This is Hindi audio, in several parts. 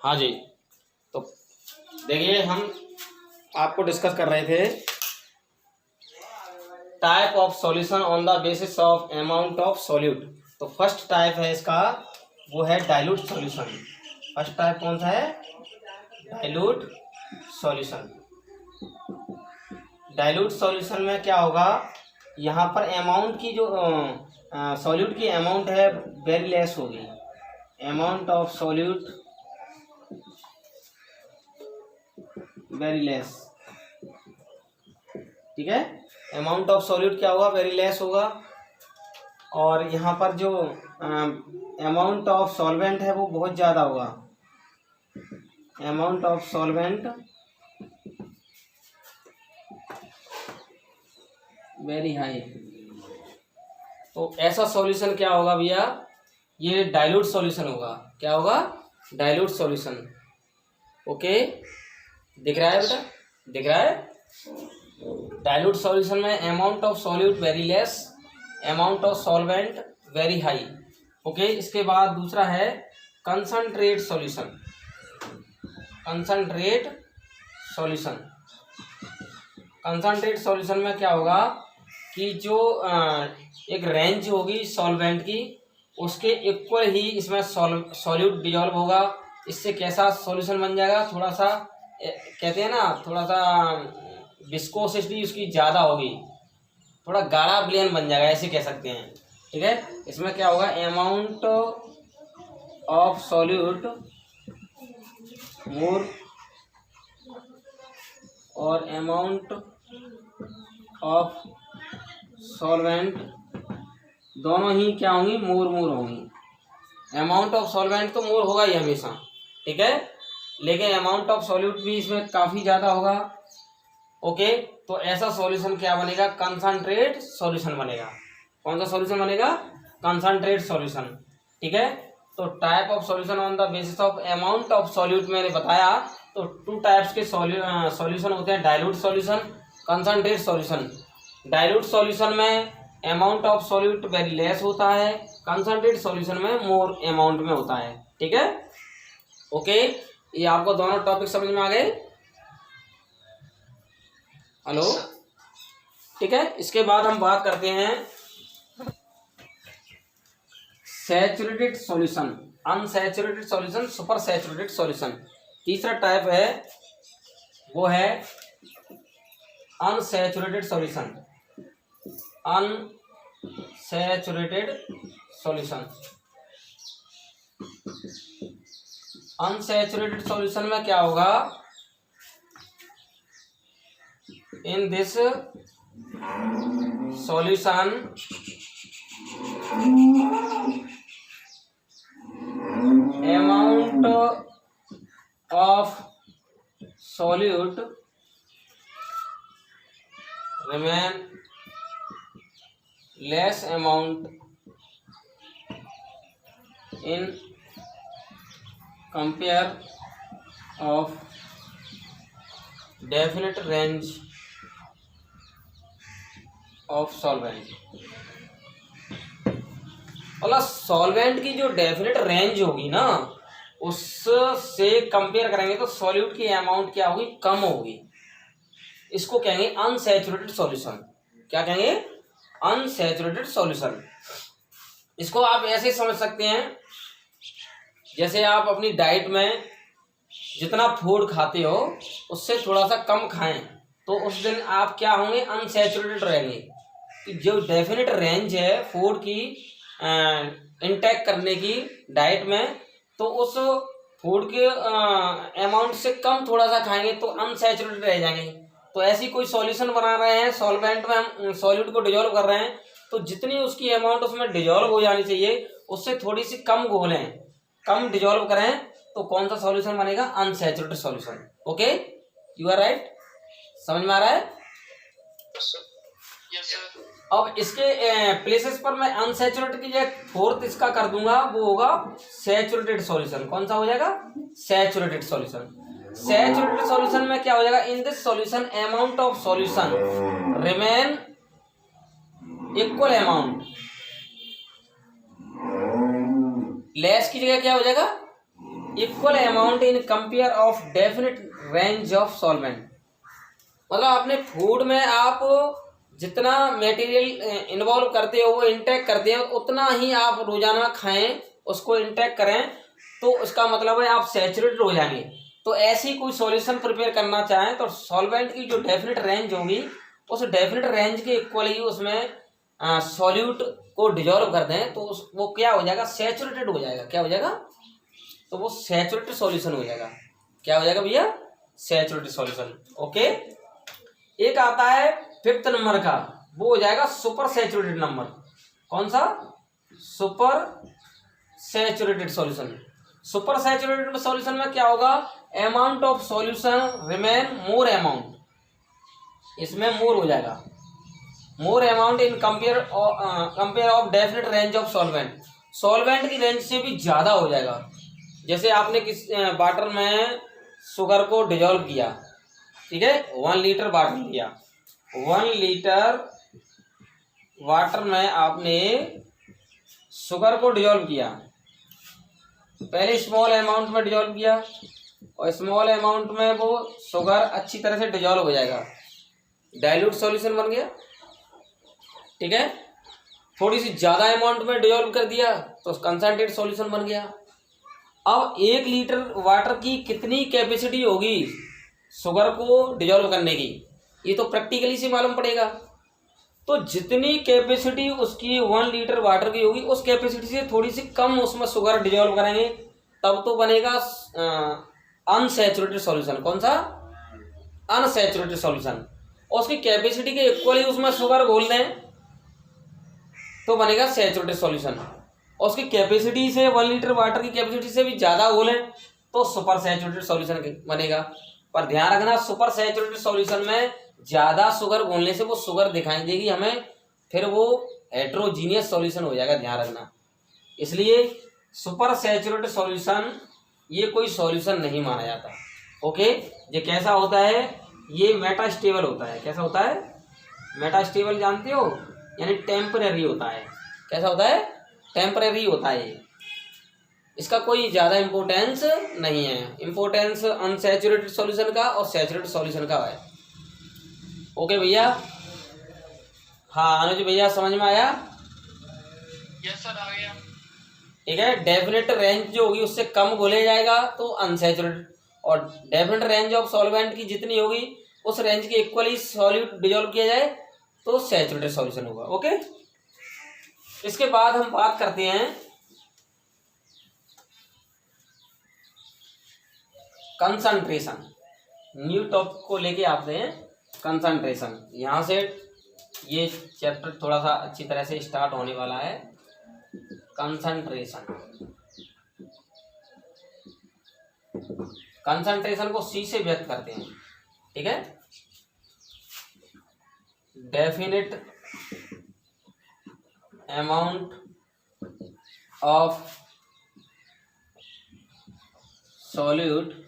हाँ जी, तो देखिए हम आपको डिस्कस कर रहे थे type of solution on the basis of amount of solute. तो फर्स्ट टाइप है इसका, वो है डाइल्यूट सॉल्यूशन। फर्स्ट टाइप कौन सा है? Dilute solution. डाइल्यूट सॉल्यूशन में क्या होगा, यहाँ पर अमाउंट की जो सॉल्यूट की अमाउंट है वेरी लेस होगी। Amount of solute very less, ठीक है। अमाउंट ऑफ सॉल्यूट क्या होगा? वेरी लेस होगा। और यहाँ पर जो अमाउंट ऑफ सॉल्वेंट है वो बहुत ज़्यादा होगा। Amount of solvent very high. तो ऐसा सॉल्यूशन क्या होगा भैया? ये डाइल्यूट सॉल्यूशन होगा। क्या होगा? Dilute solution. ओके, दिख रहा है बेटा? दिख रहा है? डाइल्यूट सॉल्यूशन में amount of solute very less, amount of solvent very high. Okay, इसके बाद दूसरा है concentrate solution. Concentrate solution. Concentrate solution में क्या होगा कि जो एक रेंज होगी सॉल्वेंट की, उसके इक्वल ही इसमें सॉल्यूट डिजॉल्व होगा। इससे कैसा सॉल्यूशन बन जाएगा? थोड़ा सा कहते हैं ना, थोड़ा सा विस्कोसिटी उसकी ज़्यादा होगी, थोड़ा गाढ़ा विलयन बन जाएगा, ऐसे कह सकते हैं। ठीक है, इसमें क्या होगा? अमाउंट ऑफ सॉल्यूट मोर और अमाउंट ऑफ सॉल्वेंट दोनों ही क्या होंगी? मोर होंगी। अमाउंट ऑफ सॉल्वेंट तो मोर होगा ही हमेशा, ठीक है, लेकिन अमाउंट ऑफ सॉल्यूट भी इसमें काफ़ी ज़्यादा होगा। ओके, तो ऐसा सॉल्यूशन क्या बनेगा? कंसंट्रेट सॉल्यूशन बनेगा। कौन सा सॉल्यूशन बनेगा? Concentrate solution. ठीक है, तो type of solution on the basis of amount of solute मैंने बताया। तो टू टाइप्स के सॉल्यूशन होते हैं, dilute solution, concentrate solution. Dilute solution में amount of solute very less होता है, कंसंट्रेट सॉल्यूशन में मोर अमाउंट में होता है। ठीक है, ओके, ये आपको दोनों टॉपिक समझ में आ गए? हेलो, ठीक है। इसके बाद हम बात करते हैं saturated solution, unsaturated solution, super saturated solution. तीसरा टाइप है वो है unsaturated solution. Unsaturated solution. Unsaturated solution में क्या होगा? In this solution amount of solute remain less amount in compare of definite range of solvent। मतलब सॉल्वेंट की जो डेफिनेट रेंज होगी ना, उससे कंपेयर करेंगे तो सॉल्यूट की अमाउंट क्या होगी? कम होगी। इसको कहेंगे अनसैचुरेटेड सॉल्यूशन। क्या कहेंगे? Unsaturated solution. इसको आप ऐसे समझ सकते हैं, जैसे आप अपनी डाइट में जितना फूड खाते हो उससे थोड़ा सा कम खाएं, तो उस दिन आप क्या होंगे? अनसैचुरेटेड रहेंगे। कि जो डेफिनेट रेंज है फूड की इंटेक करने की डाइट में, तो उस फूड के अमाउंट से कम थोड़ा सा खाएंगे तो अनसैचुरेटेड रह जाएंगे। तो ऐसी कोई सॉल्यूशन बना रहे हैं, सॉल्वेंट में हम सॉल्यूट को डिजोल्व कर रहे हैं, तो जितनी उसकी अमाउंट उसमें डिजोल्व हो जानी चाहिए उससे थोड़ी सी कम घोलें, कम डिजोल्व करें, तो कौन सा सॉल्यूशन बनेगा? Unsaturated solution. Okay, you are right? समझ में आ रहा है? अब इसके प्लेसेस पर मैं अनसैचुरेटेड की जगह फोर्थ इसका कर दूंगा, वो होगा सैचुरेटेड सॉल्यूशन। कौन सा हो जाएगा? Saturated solution. सैचुरेटेड सॉल्यूशन में क्या हो जाएगा? In this solution amount of solution remain equal amount. Less की जगह क्या हो जाएगा? Equal amount in compare of definite range of solvent. मतलब अपने फूड में आप जितना मटेरियल इन्वॉल्व करते हो, वो इंटेक करते हो, उतना ही आप रोजाना खाएं, उसको इंटेक करें, तो उसका मतलब है आप सैचुरेटेड हो जाएंगे। तो ऐसी कोई सॉल्यूशन प्रिपेयर करना चाहें तो सॉल्वेंट की जो डेफिनेट रेंज होगी, उस डेफिनेट रेंज के इक्वल ही उसमें सॉल्यूट को डिजोल्व कर दें, तो वो क्या हो जाएगा, सैचुरेटेड हो जाएगा। क्या हो जाएगा, तो वो सैचुरेटेड सॉल्यूशन हो जाएगा। क्या हो जाएगा भैया, सैचुरेटेड सॉल्यूशन। ओके, एक आता है 5th नंबर का, वो हो जाएगा सुपर सैचुरेटेड नंबर। कौन सा, super saturated solution. Super saturated solution में क्या होगा, amount of solution remain more amount, इसमें मोर हो जाएगा, more amount in compare of definite range of solvent, solvent की रेंज से भी ज्यादा हो जाएगा। जैसे आपने किस वाटर में शुगर को डिजोल्व किया, ठीक है, 1 लीटर वाटर लिया, 1 लीटर वाटर में आपने शुगर को डिजोल्व किया, पहले स्मॉल अमाउंट में डिजोल्व किया, और स्मॉल अमाउंट में वो शुगर अच्छी तरह से डिजोल्व हो जाएगा, डाइल्यूट सॉल्यूशन बन गया। ठीक है, थोड़ी सी ज्यादा अमाउंट में डिजोल्व कर दिया तो कंसंट्रेट सॉल्यूशन बन गया। अब 1 लीटर वाटर की कितनी कैपेसिटी होगी शुगर को डिजोल्व करने की, ये तो प्रैक्टिकली से मालूम पड़ेगा। तो जितनी कैपेसिटी उसकी 1 लीटर वाटर की होगी, उस कैपेसिटी से थोड़ी सी कम उसमें शुगर डिजोल्व करेंगे, तब तो बनेगा अनसैचुरेटेड सॉल्यूशन। कौन सा, अनसैचुरेटेड सॉल्यूशन। और उसकी कैपेसिटी के इक्वल ही उसमें शुगर घोल दें तो बनेगा सैचुरेटेड सॉल्यूशन। और उसकी कैपेसिटी से 1 लीटर वाटर की कैपेसिटी से भी ज़्यादा घोलें तो सुपर सैचुरेटेड सॉल्यूशन बनेगा। पर ध्यान रखना, सुपर सैचुरेटेड सॉल्यूशन में ज़्यादा शुगर घोलने से वो शुगर दिखाई देगी हमें, फिर वो हेट्रोजीनियस सॉल्यूशन हो जाएगा, ध्यान रखना। इसलिए सुपर सैचुरेटेड सॉल्यूशन ये कोई सॉल्यूशन नहीं माना जाता। ओके, ये कैसा होता है, ये मेटास्टेबल होता है। कैसा होता है, मेटास्टेबल जानते हो, यानी टेम्परेरी होता है। कैसा होता है, टेम्परेरी होता है ये, इसका कोई ज़्यादा इम्पोर्टेंस नहीं है। इम्पोर्टेंस अनसैचुरेटेड सॉल्यूशन का और सैचुरेटेड सॉल्यूशन का है। ओके भैया, हाँ अनुज भैया समझ में आया? यस सर, आ गया। ठीक है, डेफिनेट रेंज जो होगी उससे कम घोले जाएगा तो अनसैचुरेटेड, और डेफिनेट रेंज ऑफ सॉल्वेंट की जितनी होगी उस रेंज के इक्वली सॉल्यूट डिजोल्व किया जाए तो सैचुरेटेड सॉल्यूशन होगा। ओके, इसके बाद हम बात करते हैं कंसंट्रेशन। न्यू टॉपिक को लेके आते हैं कंसंट्रेशन। यहाँ से ये चैप्टर थोड़ा सा अच्छी तरह से स्टार्ट होने वाला है। कंसंट्रेशन, कंसंट्रेशन को सी से व्यक्त करते हैं। ठीक है, definite amount of solute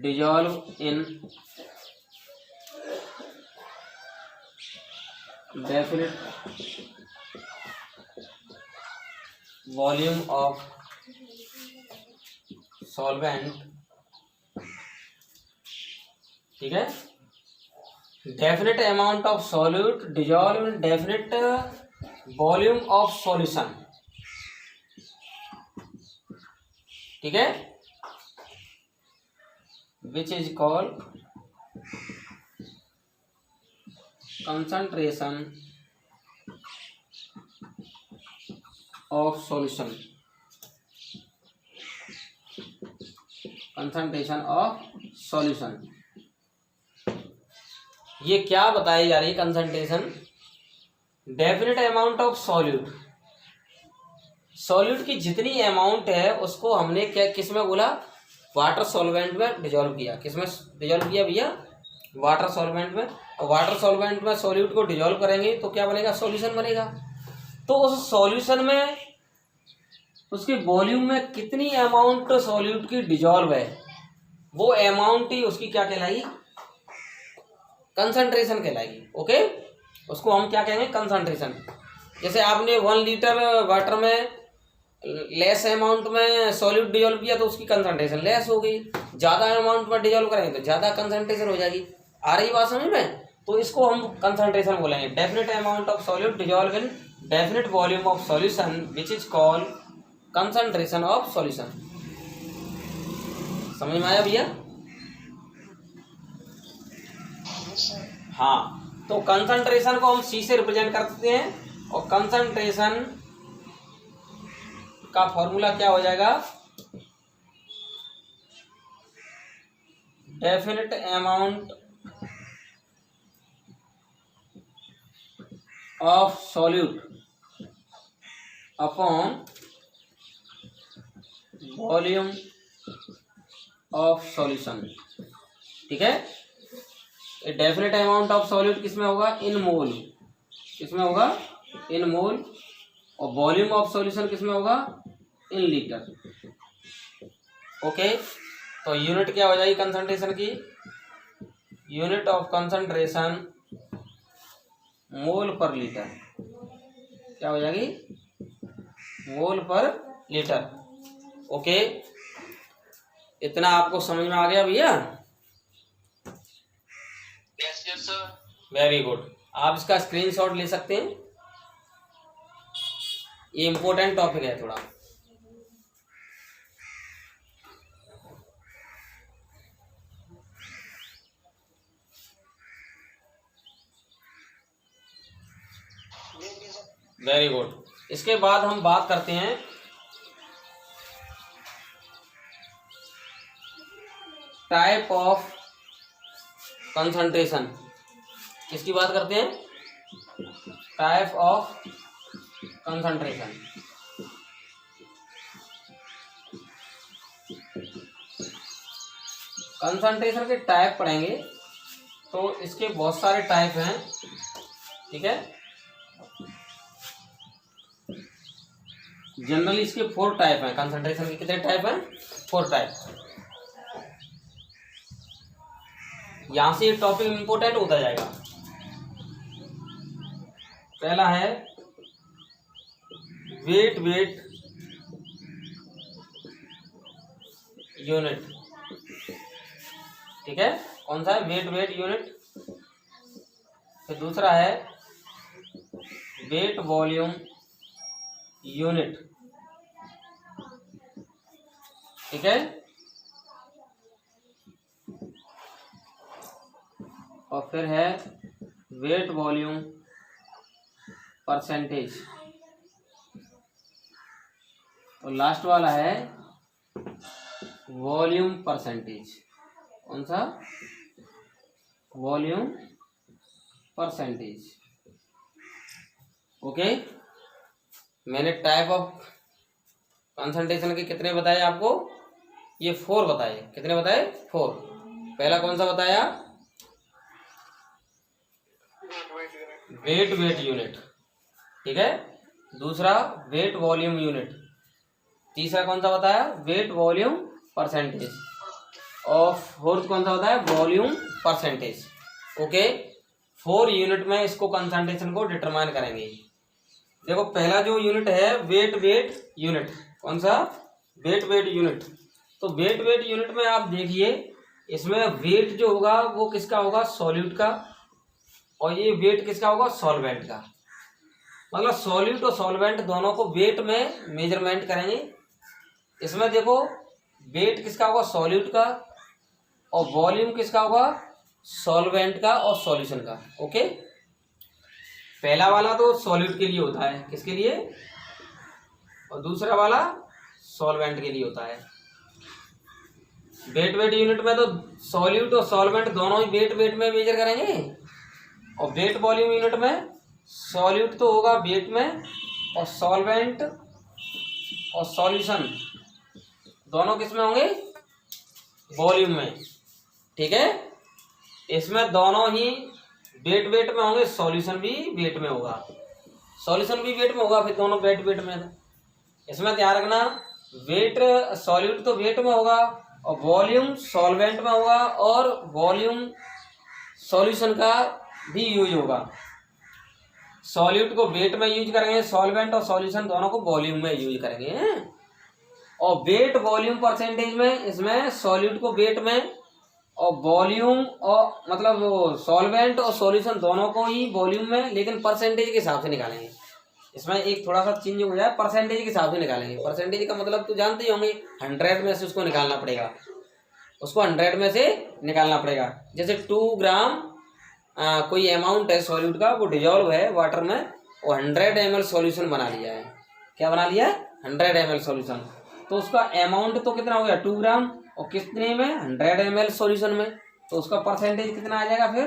dissolve in definite volume of solvent। ठीक है, definite amount of solute dissolve in definite volume of solution। ठीक है, which is called concentration of solution। concentration of solution, ये क्या बताई जा रही है concentration, definite amount of solute, solute की जितनी अमाउंट है उसको हमने क्या किस में बोला, वाटर सॉल्वेंट में डिजोल्व किया। किस में डिजोल्व किया भैया, वाटर सॉल्वेंट में। और वाटर सॉल्वेंट में सॉल्यूट को डिजोल्व करेंगे तो क्या बनेगा, सॉल्यूशन बनेगा। तो उस सॉल्यूशन में उसके वॉल्यूम में कितनी अमाउंट सॉल्यूट की डिजोल्व है, वो अमाउंट ही उसकी क्या कहलाएगी, कंसंट्रेशन कहलाएगी। ओके, उसको हम क्या कहेंगे, कंसंट्रेशन। जैसे आपने 1 लीटर वाटर में लेस अमाउंट में सॉल्यूट डिजोल्व किया तो उसकी कंसंट्रेशन लेस हो गई, ज़्यादा अमाउंट में डिजोल्व करेंगे तो ज़्यादा कंसंट्रेशन हो जाएगी। आ रही बात समझ में? तो इसको हम कंसंट्रेशन बोलेंगे, definite amount of solute dissolve in definite volume of solution which is called concentration of solution. समझ में आया भैया? हाँ, तो कंसंट्रेशन को हम C से रिप्रेजेंट करते हैं और कंसंट्रेशन का फॉर्मूला क्या हो जाएगा? Definite amount of solute upon volume of solution. ठीक है, डेफिनेट अमाउंट ऑफ सॉल्यूट किसमें होगा? इन मोल। किसमें होगा? इन मोल। और वॉल्यूम ऑफ सॉल्यूशन किसमें होगा? In litre. ओके, तो यूनिट क्या हो जाएगी कंसंट्रेशन की? यूनिट ऑफ कंसंट्रेशन मोल पर लीटर। क्या हो जाएगी? मोल पर लीटर। ओके, इतना आपको समझ में आ गया भैया? Yes yes sir. Very good. आप इसका स्क्रीनशॉट ले सकते हैं, ये इम्पोर्टेंट टॉपिक है थोड़ा। Very good. इसके बाद हम बात करते हैं टाइप ऑफ कंसंट्रेशन। किसकी बात करते हैं? Type of concentration. कंसंट्रेशन के टाइप पढ़ेंगे तो इसके बहुत सारे टाइप हैं। ठीक है, जनरली इसके 4 टाइप हैं। कंसंट्रेशन के कितने टाइप हैं? 4 टाइप। यहां से ये टॉपिक इंपोर्टेंट होता जाएगा। पहला है वेट यूनिट। ठीक है, कौन सा है? Weight unit. फिर दूसरा है वेट वॉल्यूम यूनिट। ठीक है, और फिर है वेट वॉल्यूम परसेंटेज। और लास्ट वाला है वॉल्यूम परसेंटेज। कौन सा? Volume percentage. ओके, मैंने टाइप ऑफ कंसंट्रेशन के कितने बताए आपको? ये 4 बताए। कितने बताए? 4। पहला कौन सा बताया? Weight unit. ठीक है, दूसरा वेट वॉल्यूम यूनिट। तीसरा कौन सा बताया? Weight volume percentage. और फोर्थ कौन सा होता है? Volume percentage. ओके, 4 यूनिट में इसको कंसंट्रेशन को डिटरमाइन करेंगे। देखो, पहला जो यूनिट है वेट यूनिट। कौन सा? Weight unit. तो वेट यूनिट में आप देखिए, इसमें वेट जो होगा वो किसका होगा? सॉल्यूट का। और ये वेट किसका होगा? सॉल्वेंट का। मतलब सॉल्यूट और सॉल्वेंट दोनों को वेट में मेजरमेंट करेंगे। इसमें देखो, वेट किसका होगा? सॉल्यूट का। और वॉल्यूम किसका होगा? सॉल्वेंट का और सॉल्यूशन का। ओके, पहला वाला तो सॉल्यूट के लिए होता है। किसके लिए? और दूसरा वाला सॉल्वेंट के लिए होता है। वेट यूनिट में तो सॉल्यूट और सॉल्वेंट दोनों ही वेट में मेजर करेंगे। और वेट वॉल्यूम यूनिट में सॉल्यूट तो होगा वेट में, और सॉल्वेंट और सॉल्यूशन दोनों किस में होंगे? वॉल्यूम में। ठीक है, इसमें दोनों ही वेट में होंगे, सॉल्यूशन भी वेट में होगा। सॉल्यूशन भी वेट में होगा, फिर दोनों वेट में। इसमें ध्यान रखना, वेट सॉल्यूट तो वेट में होगा और वॉल्यूम सॉल्वेंट में होगा और वॉल्यूम सॉल्यूशन का भी यूज होगा। सॉल्यूट को वेट में यूज करेंगे, सॉल्वेंट और सॉल्यूशन दोनों को वॉल्यूम में यूज करेंगे। और वेट वॉल्यूम परसेंटेज में इसमें सॉल्यूट को वेट में और वॉल्यूम और मतलब सॉल्वेंट और सॉल्यूशन दोनों को ही वॉल्यूम में, लेकिन परसेंटेज के हिसाब से निकालेंगे। इसमें एक थोड़ा सा चेंज हो जाए, परसेंटेज के हिसाब से निकालेंगे। परसेंटेज का मतलब तो जानते ही होंगे, 100 में से उसको निकालना पड़ेगा, उसको 100 में से निकालना पड़ेगा। जैसे 2 ग्राम कोई अमाउंट है सॉल्यूट का, वो डिजॉल्व है वाटर में, और 100 ml सॉल्यूशन बना लिया है। क्या बना लिया है? 100 ml सॉल्यूशन। तो उसका अमाउंट तो कितना हो गया? 2 ग्राम, और कितने में? 100 ml सॉल्यूशन में। तो उसका परसेंटेज कितना आ जाएगा फिर?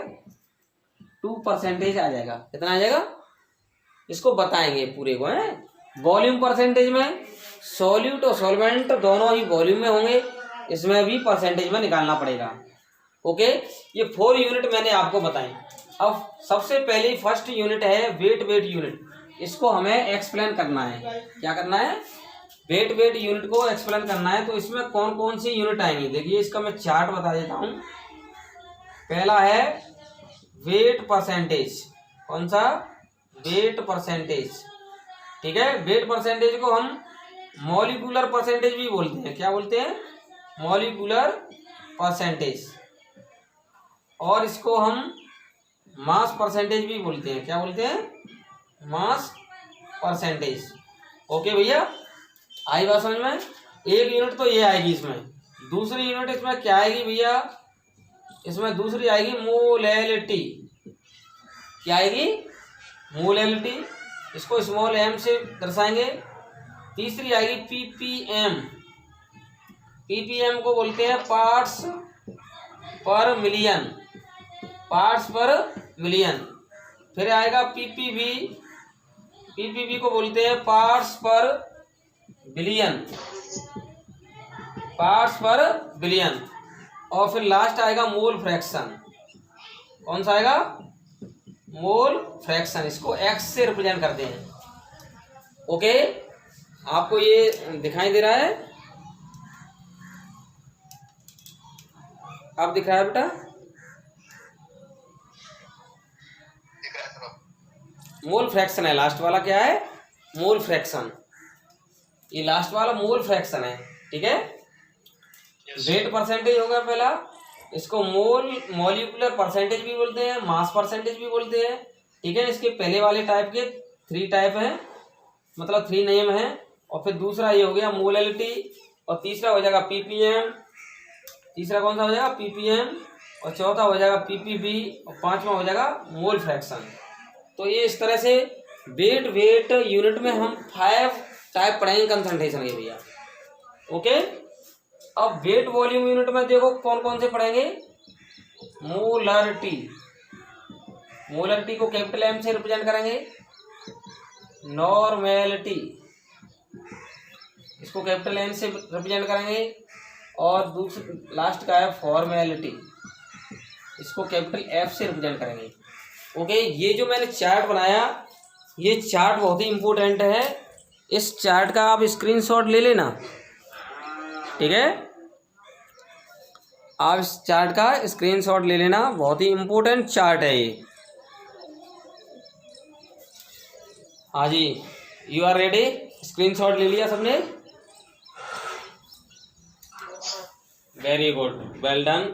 2% आ जाएगा। कितना आ जाएगा? इसको बताएंगे पूरे को है। वॉल्यूम परसेंटेज में सॉल्यूट और सॉल्वेंट दोनों ही वॉल्यूम में होंगे, इसमें भी परसेंटेज में निकालना पड़ेगा। ओके, ये 4 यूनिट मैंने आपको बताए। अब सबसे पहले फर्स्ट यूनिट है वेट यूनिट। इसको हमें एक्सप्लेन करना है। क्या करना है? वेट यूनिट को एक्सप्लेन करना है। तो इसमें कौन कौन सी यूनिट आएंगी, देखिए इसका मैं चार्ट बता देता हूँ। पहला है वेट परसेंटेज। कौन सा? Wait percentage. ठीक है, वेट परसेंटेज को हम मॉलिक्यूलर परसेंटेज भी बोलते हैं। क्या बोलते हैं? Molecular percentage. और इसको हम मास परसेंटेज भी बोलते हैं। क्या बोलते हैं? Mass percentage. ओके भैया, आई बात समझ में? एक यूनिट तो ये आएगी इसमें। दूसरी यूनिट इसमें क्या आएगी भैया? इसमें दूसरी आएगी मोलैलिटी। क्या आएगी? मोलैलिटी। इसको स्मॉल m से दर्शाएंगे। तीसरी आएगी ppm। ppm को बोलते हैं पार्ट्स पर मिलियन। पार्ट्स पर मिलियन। फिर आएगा ppb। ppb को बोलते हैं पार्ट्स पर बिलियन। पार्ट्स पर बिलियन। और फिर लास्ट आएगा मोल फ्रैक्शन। कौन सा आएगा? Mole fraction. इसको x से रिप्रेजेंट करते हैं। ओके, आपको ये दिखाई दे रहा है? अब दिख रहा है बेटा? दिख रहा है सर। मोल फ्रैक्शन है लास्ट वाला। क्या है? Mole fraction. ये लास्ट वाला मोल फ्रैक्शन है। ठीक है, वेट परसेंटेज होगा पहला। इसको मॉलिक्यूलर परसेंटेज भी बोलते हैं, मास परसेंटेज भी बोलते हैं। ठीक है, इसके पहले वाले टाइप के 3 टाइप हैं, मतलब 3 नेम हैं। और फिर दूसरा ये हो गया मोलैलिटी, और तीसरा हो जाएगा ppm। तीसरा कौन सा हो जाएगा? ppm। और चौथा हो जाएगा ppb, और पांचवा हो जाएगा मोल फ्रैक्शन। तो ये इस तरह से वेट यूनिट में हम 5 टाइप पढ़ेंगे कंसंट्रेशन के भैया। ओके, अब वेट वॉल्यूम यूनिट में देखो कौन कौन से पढ़ेंगे। मोलरिटी। मोलरिटी को कैपिटल M से रिप्रेजेंट करेंगे। नॉर्मेलिटी, इसको कैपिटल N से रिप्रेजेंट करेंगे। और दूसरा लास्ट का है फॉर्मेलिटी, इसको कैपिटल F से रिप्रेजेंट करेंगे। ओके, ये जो मैंने चार्ट बनाया, ये चार्ट बहुत ही इम्पोर्टेंट है। इस चार्ट का आप स्क्रीनशॉट ले लेना। ठीक है, आप इस चार्ट का स्क्रीनशॉट ले लेना, बहुत ही इम्पोर्टेंट चार्ट है ये। हाँ जी, यू आर रेडी? स्क्रीनशॉट ले लिया सबने? Very good, well done,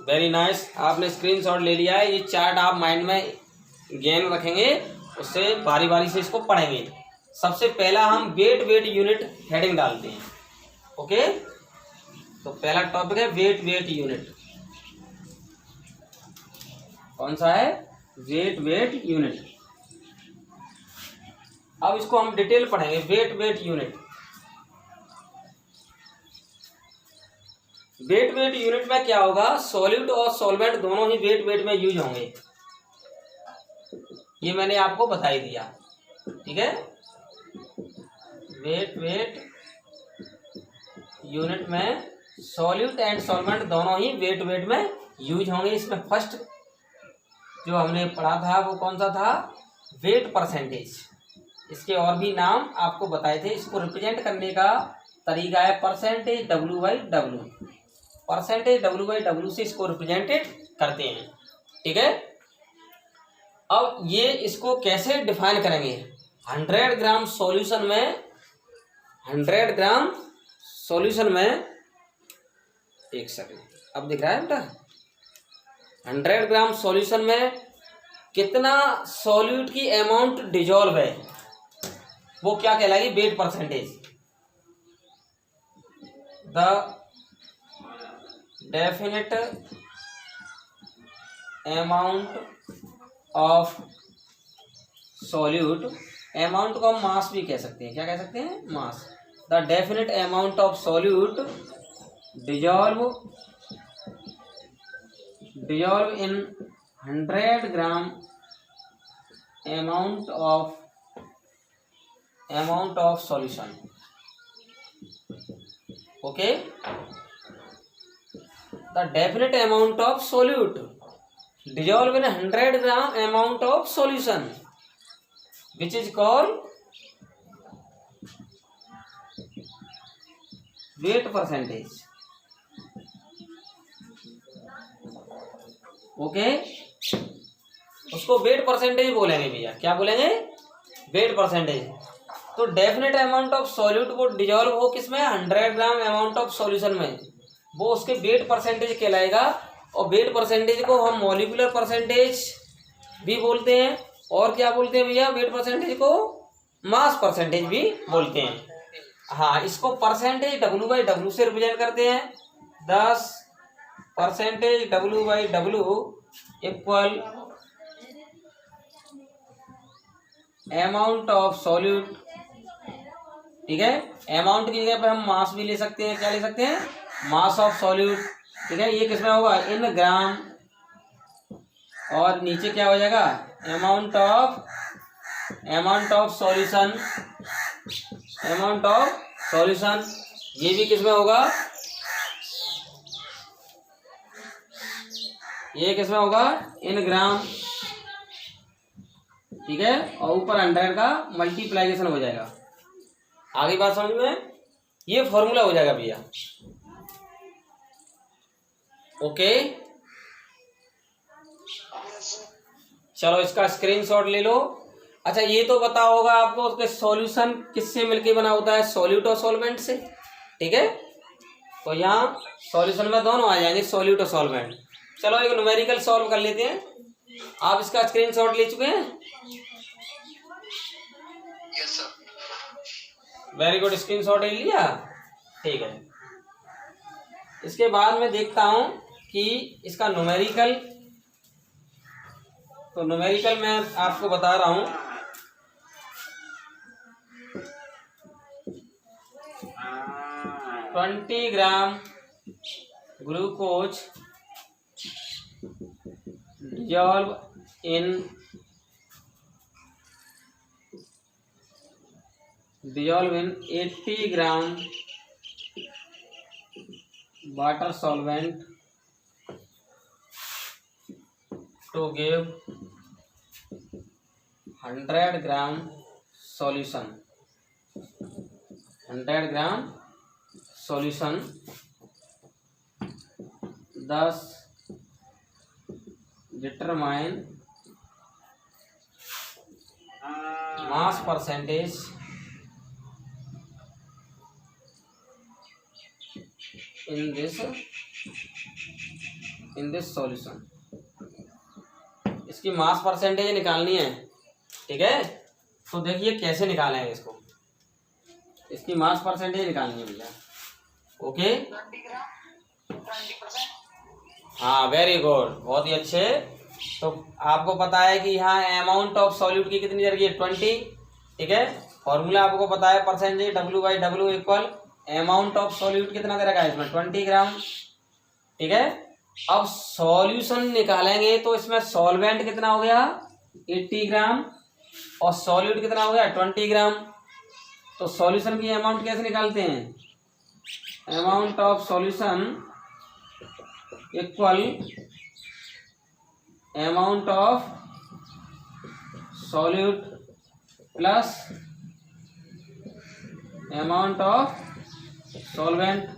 very nice. आपने स्क्रीनशॉट ले लिया है। ये चार्ट आप माइंड में गेन रखेंगे, उससे बारी बारी से इसको पढ़ेंगे। सबसे पहला हम वेट यूनिट हेडिंग डालते हैं। ओके, तो पहला टॉपिक है वेट यूनिट। कौन सा है? Weight unit. अब इसको हम डिटेल पढ़ेंगे। Wait unit. वेट यूनिट में क्या होगा? सॉल्यूट और सॉल्वेंट दोनों ही वेट में यूज होंगे। ये मैंने आपको बता ही दिया। ठीक है, वेट यूनिट में सॉल्यूट एंड सॉल्वेंट दोनों ही वेट में यूज होंगे। इसमें फर्स्ट जो हमने पढ़ा था वो कौन सा था? Wait percentage. इसके और भी नाम आपको बताए थे। इसको रिप्रेजेंट करने का तरीका है परसेंटेज W/W। परसेंटेज W/W से इसको रिप्रेजेंटेड करते हैं। ठीक है, अब ये इसको कैसे डिफाइन करेंगे? 100 ग्राम सॉल्यूशन में 100 ग्राम सॉल्यूशन में, एक सेकंड, अब दिख रहा है बेटा, 100 ग्राम सॉल्यूशन में कितना सॉल्यूट की अमाउंट डिजॉल्व है, वो क्या कहलाएगी? Weight percentage. The definite amount of solute, amount को हम मास भी कह सकते हैं, क्या कह सकते हैं? Mass. The definite amount of solute dissolve in 100 gram amount of solution. Okay, the definite amount of solute dissolve in 100 gram amount of solution which is called weight percentage. Okay, उसको वेट परसेंटेज बोलेंगे भैया। क्या बोलेंगे? Wait percentage. तो डेफिनेट अमाउंट ऑफ सॉल्यूट वो डिजॉल्व हो किसमें? 100 ग्राम अमाउंट ऑफ सॉल्यूशन में, वो उसके वेट परसेंटेज कहलाएगा। और वेट परसेंटेज को हम मॉलिक्यूलर परसेंटेज भी बोलते हैं, और क्या बोलते हैं भैया? वेट परसेंटेज को मास परसेंटेज भी बोलते हैं। हाँ, इसको परसेंटेज W/W से रिप्रेजेंट करते हैं। 10% W/W equal amount of solute. ठीक है, अमाउंट की जगह पे हम मास भी ले सकते हैं। क्या ले सकते हैं? Mass of solute. ठीक है, ये किसमें होगा? इन ग्राम, और नीचे क्या हो जाएगा? अमाउंट ऑफ सॉल्यूशन, ये भी किसमें होगा? ये किसमें होगा? इन ग्राम। ठीक है, और ऊपर 100 का मल्टीप्लाइकेशन हो जाएगा। आगे बात समझ में? ये फॉर्मूला हो जाएगा भैया। ओके, चलो इसका स्क्रीनशॉट ले लो। अच्छा, ये तो पता होगा आपको कि सॉल्यूशन किससे मिलके बना होता है? सॉल्यूट और सॉल्वेंट से। ठीक है, तो यहाँ सॉल्यूशन में दोनों आ जाएंगे, सॉल्यूट और सॉल्वेंट। चलो एक न्यूमेरिकल सॉल्व कर लेते हैं। आप इसका स्क्रीनशॉट ले चुके हैं? Yes sir. Very good, screenshot ले लिया। ठीक है, इसके बाद मैं देखता हूं कि इसका न्यूमेरिकल, तो न्यूमेरिकल मैं आपको बता रहा हूं। $20 gram glucose dissolve in 80 gram water solvent to give 100 gram solution। 100 gram solution। 10 determine mass percentage in this solution। इसकी मास परसेंटेज निकालनी है। ठीक है, तो देखिए कैसे निकालेंगे इसको। इसकी मास परसेंटेज निकालनी है भैया। ओके, 20%। हाँ, वेरी गुड, बहुत ही अच्छे। तो आपको पता है कि यहाँ अमाउंट ऑफ सॉल्यूट की कितनी जरूरी है? 20। ठीक है, फॉर्मूला आपको पता है, percentage W/W equal amount of solute कितना दे रखा है इसमें? 20 ग्राम। ठीक है, अब सॉल्यूशन निकालेंगे तो इसमें सॉल्वेंट कितना हो गया? 80 ग्राम, और सॉल्यूट कितना हो गया? 20 ग्राम। तो सॉल्यूशन की अमाउंट कैसे निकालते हैं? Amount of solution equal amount of solute plus amount of solvent.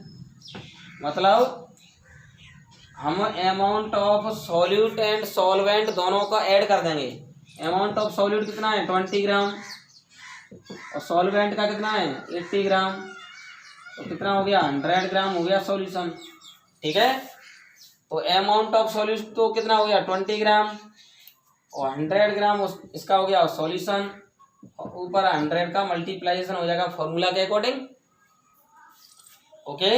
मतलब हम amount of solute and solvent दोनों का ऐड कर देंगे। अमाउंट ऑफ सॉल्यूट कितना है 20 ग्राम, और सॉल्वेंट का कितना है 80 ग्राम, तो कितना हो गया 100 ग्राम हो गया सॉल्यूशन। ठीक है, तो अमाउंट ऑफ सॉल्यूट तो कितना हो गया 20 ग्राम, और 100 ग्राम इसका हो गया सॉल्यूशन, और ऊपर 100 का मल्टीप्लाइजेशन हो जाएगा फॉर्मूला के अकॉर्डिंग। ओके,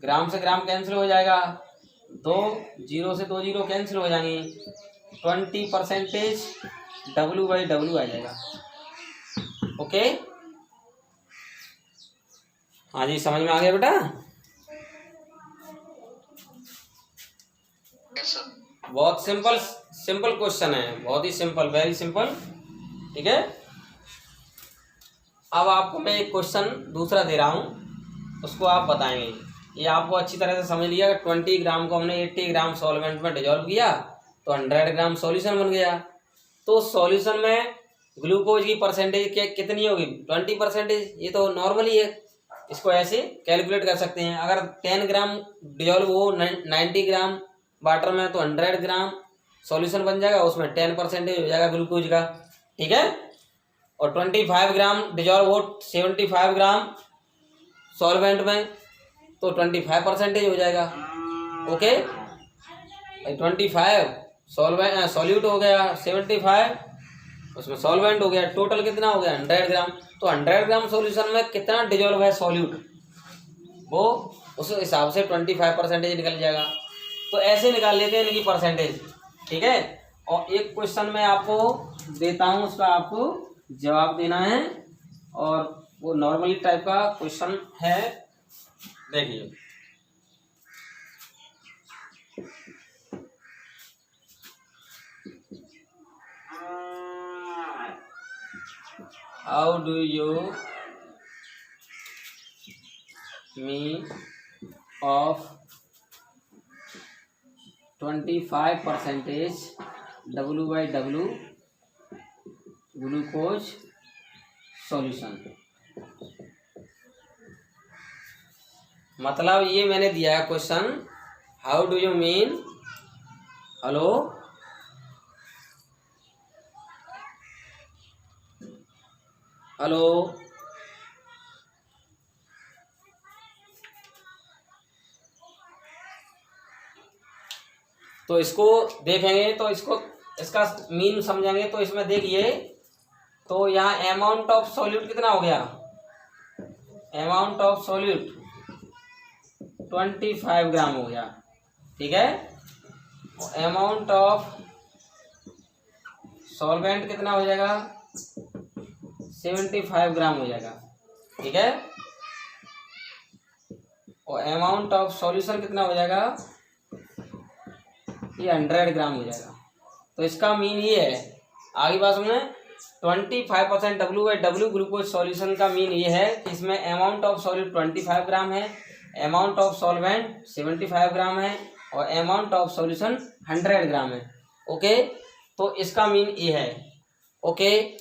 ग्राम से ग्राम कैंसिल हो जाएगा, 2 0 से 2 0 कैंसिल हो जाएंगे, 20% W/W आ जाएगा। ओके, हाँ जी, समझ में आ गया बेटा? Yes sir. बहुत सिंपल क्वेश्चन है, बहुत ही सिंपल, वेरी सिंपल। ठीक है, अब आपको मैं एक क्वेश्चन दूसरा दे रहा हूँ, उसको आप बताएंगे। ये आपको अच्छी तरह से समझ लिया कि 20 ग्राम को हमने 80 ग्राम सॉल्वेंट में डिजोल्व किया तो 100 ग्राम सॉल्यूशन बन गया। तो सॉल्यूशन में ग्लूकोज की परसेंटेज कितनी होगी 20%। ये तो नॉर्मली है, इसको ऐसे कैलकुलेट कर सकते हैं। अगर 10 ग्राम डिजोल्व हो 90 ग्राम वाटर में तो 100 ग्राम सॉल्यूशन बन जाएगा, उसमें 10% हो जाएगा ग्लूकोज का। ठीक है, और 25 ग्राम डिजोल्व हो 75 ग्राम सॉल्वेंट में तो 25% हो जाएगा। ओके, 25 सॉल्यूट हो गया, 75 उसमें सॉल्वेंट हो गया, टोटल कितना हो गया 100 ग्राम। तो 100 ग्राम सॉल्यूशन में कितना डिजोल्व है सॉल्यूट, वो उस हिसाब से 25% निकल जाएगा। तो ऐसे निकाल लेते हैं इनकी परसेंटेज। ठीक है, और एक क्वेश्चन मैं आपको देता हूँ, उसका आपको जवाब देना है, और वो नॉर्मली टाइप का क्वेश्चन है। देखिए, how do you mean of 25% W/W glucose solution. मतलब ये मैंने दिया है question, how do you mean, hello hello, तो इसको देखेंगे तो इसका मीन समझेंगे। तो इसमें देखिए, तो यहाँ अमाउंट ऑफ सॉल्यूट कितना हो गया, अमाउंट ऑफ सॉल्यूट 25 ग्राम हो गया। ठीक है, अमाउंट ऑफ सॉल्वेंट कितना हो जाएगा 75 ग्राम हो जाएगा। ठीक है, और अमाउंट ऑफ सॉल्यूशन कितना हो जाएगा, ये 100 ग्राम हो जाएगा। तो इसका मीन ये है, आगे बात में 25% W/W ग्लूकोज सॉल्यूशन का मीन ये है कि इसमें अमाउंट ऑफ सॉल्यूट 25 ग्राम है, अमाउंट ऑफ सॉल्वेंट 75 ग्राम है, और अमाउंट ऑफ सॉल्यूशन 100 ग्राम है। ओके, तो इसका मीन ये है। ओके,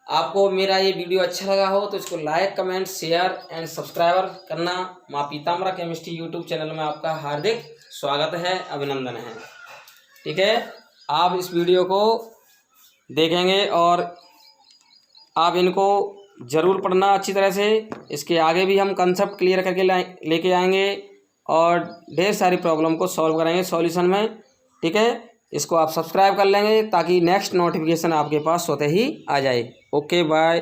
आपको मेरा ये वीडियो अच्छा लगा हो तो इसको like, comment, share and subscriber करना। माँ पीताम्बरा केमिस्ट्री यूट्यूब चैनल में आपका हार्दिक स्वागत है, अभिनंदन है। ठीक है, आप इस वीडियो को देखेंगे और आप इनको ज़रूर पढ़ना अच्छी तरह से। इसके आगे भी हम कंसेप्ट क्लियर करके लेके आएंगे और ढेर सारी प्रॉब्लम को सॉल्व करेंगे सॉल्यूशन में। ठीक है, इसको आप सब्सक्राइब कर लेंगे ताकि नेक्स्ट नोटिफिकेशन आपके पास स्वतः ही आ जाए। Okay, bye.